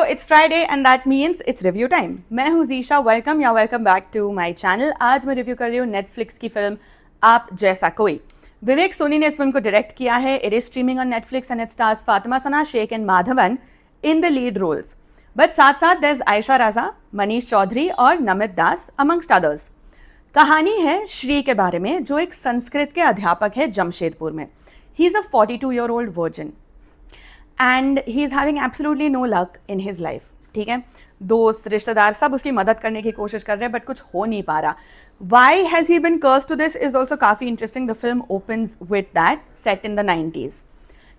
it's Friday and that means it's review time. मैं हूँ Jisha, welcome या welcome back to my channel. आज मैं रिव्यू कर रही हूँ नेटफ्लिक्स की फिल्म आप जैसा कोई। विवेक सोनी ने इस फिल्म को डायरेक्ट किया है। It is streaming on Netflix and it stars Fatima Sana Shaikh and Madhavan in the lead roles. But साथ साथ देयर इज आयशा राजा, मनीष चौधरी और नमित दास अमंगस्ट अदर्स। कहानी है श्री के बारे में, जो एक संस्कृत के अध्यापक है जमशेदपुर में। He is a 42-year-old virgin and he is having absolutely no luck in his life. ठीक है, दोस्त रिश्तेदार सब उसकी मदद करने की कोशिश कर रहे हैं बट कुछ हो नहीं पा रहा। Why has he been cursed to this is also काफी interesting. The film opens with that set in the 90s।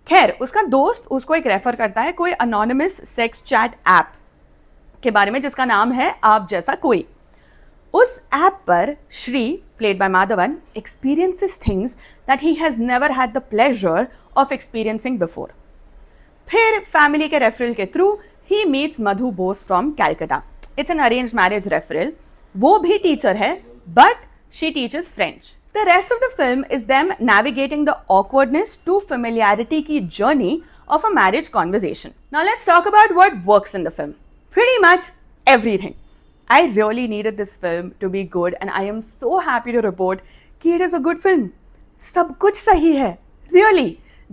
खैर, उसका दोस्त उसको एक रेफर करता है कोई अनोनिमस सेक्स चैट ऐप के बारे में जिसका नाम है आप जैसा कोई। उस ऐप पर Shri, played by Madhavan, experiences things that he has never had the pleasure of experiencing before. फिर फैमिली के रेफरल के थ्रू ही meets Madhu Bose from Calcutta. It's an arrange marriage referral. वो भी टीचर है but she teachers French. The rest of the film is them navigating the awkwardness to familiarity की journey of a marriage conversation. Now let's talk about what works in the film. Pretty much everything. I really needed this film to be good and I am so happy to report कि it is a good film. सब कुछ सही है, really.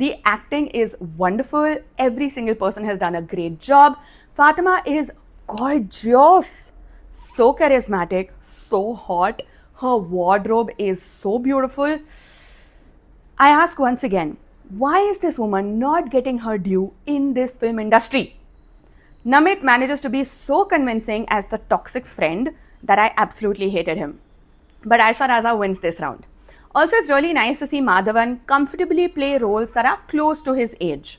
The acting is wonderful. Every single person has done a great job. Fatima is gorgeous, so charismatic, so hot. Her wardrobe is so beautiful. I ask once again, why is this woman not getting her due in this film industry? Namit manages to be so convincing as the toxic friend that I absolutely hated him. But Aisha Raza wins this round. Also, it's really nice to see Madhavan comfortably play roles that are close to his age.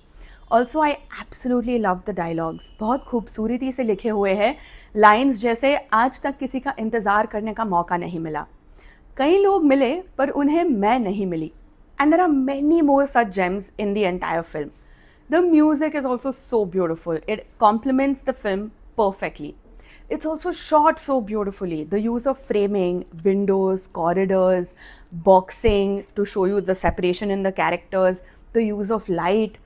Also, I absolutely love the dialogues. बहुत खूबसूरती से लिखे हुए हैं lines जैसे आज तक किसी का इंतज़ार करने का मौका नहीं मिला। कई लोग मिले पर उन्हें मैं नहीं मिली। And there are many more such gems in the entire film. The music is also so beautiful. It complements the film perfectly. It's also shot so beautifully. The use of framing, windows, corridors, boxing to show you the separation in the characters, the use of light.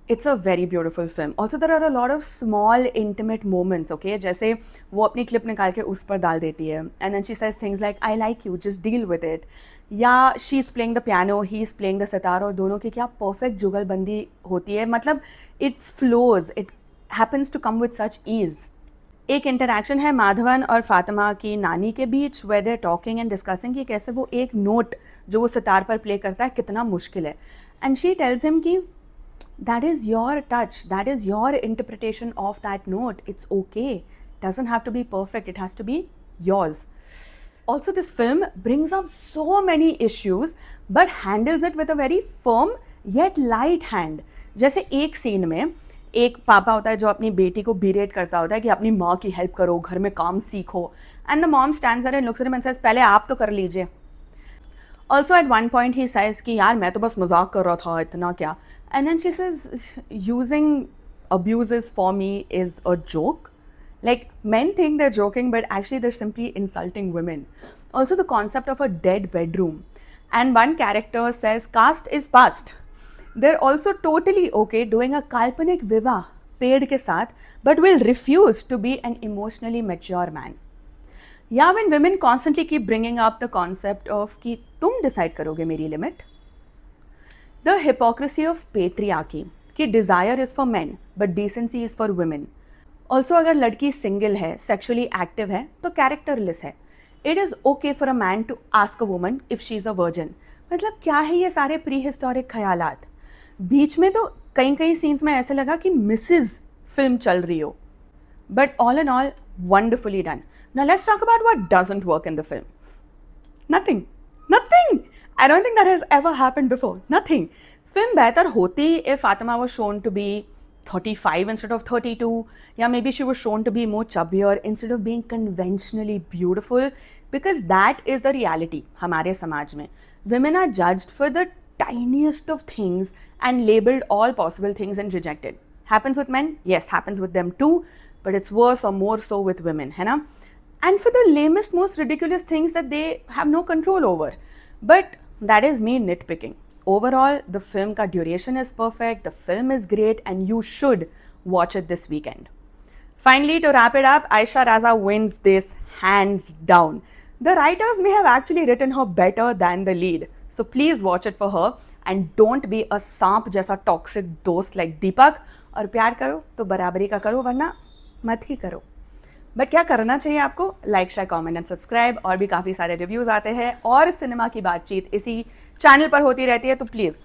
It's a very beautiful film. Also, there are a lot of small intimate moments, okay? जैसे वो अपनी clip निकाल के उस पर डाल देती है and then she says things like I like you, just deal with it. या she is playing the piano, he is playing the sitar और दोनों की क्या परफेक्ट जुगलबंदी होती है। मतलब it flows, it happens to come with such ease. एक इंटरेक्शन है माधवन और फातिमा की नानी के बीच where they talking and discussing कि कैसे वो एक नोट जो वो सितार पर प्ले करता है कितना मुश्किल है। एंड शी टेल्स हिम कि that is your touch, that is your interpretation of that note, it's okay, doesn't have to be perfect, it has to be yours. Also, this film brings up so many issues but handles it with a very firm yet light hand. जैसे एक scene में एक पापा होता है जो अपनी बेटी को बिरेट करता होता है कि अपनी माँ की हेल्प करो, घर में काम सीखो, and the mom stands there and looks at him and says पहले आप तो कर लीजिए. Also at one point he says कि यार मैं तो बस मजाक कर रहा था, इतना क्या, and then she says using abuses for me is a joke. Like, men think they're joking, but actually they're simply insulting women. Also, the concept of a dead bedroom. And one character says, caste is past. They're also totally okay doing a kalpanik vivah, paid ke saath, but will refuse to be an emotionally mature man. Yeah, when women constantly keep bringing up the concept of कि तुम decide करोगे मेरी limit. The hypocrisy of patriarchy, कि desire is for men, but decency is for women. Also अगर लड़की single है, sexually active है तो कैरेक्टरलेस है. It is okay for a man to ask a woman if she is a virgin. मतलब क्या है ये सारे प्री हिस्टोरिक ख्यालात. बीच में तो कई सीन्स में ऐसे लगा कि मिसेज फिल्म चल रही हो. But all in all wonderfully done. Now let's talk about what doesn't work in the film. Nothing. I don't think that has ever happened before. Nothing. Film बेहतर होती if Fatima was shown to be 35 instead of 32, yeah, maybe she was shown to be more chubbier instead of being conventionally beautiful, because that is the reality हमारे समाज में. Women are judged for the tiniest of things and labeled all possible things and rejected. Happens with men? Yes, happens with them too, but it's worse or more so with women, है ना? And for the lamest, most ridiculous things that they have no control over. But that is me nitpicking. Overall, the film ka duration is perfect, the film is great, and you should watch it this weekend. Finally, to wrap it up, Aisha Raza wins this hands down. The writers may have actually written her better than the lead, so please watch it for her and don't be a सांप जैसा toxic दोस्त like दीपक. और प्यार करो तो बराबरी का करो, वरना मत ही करो. बट क्या करना चाहिए आपको? Like, share, comment and subscribe. और भी काफ़ी सारे रिव्यूज़ आते हैं और सिनेमा की बातचीत इसी चैनल पर होती रहती है, तो please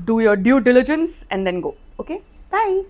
do your due diligence and then go. Okay, bye.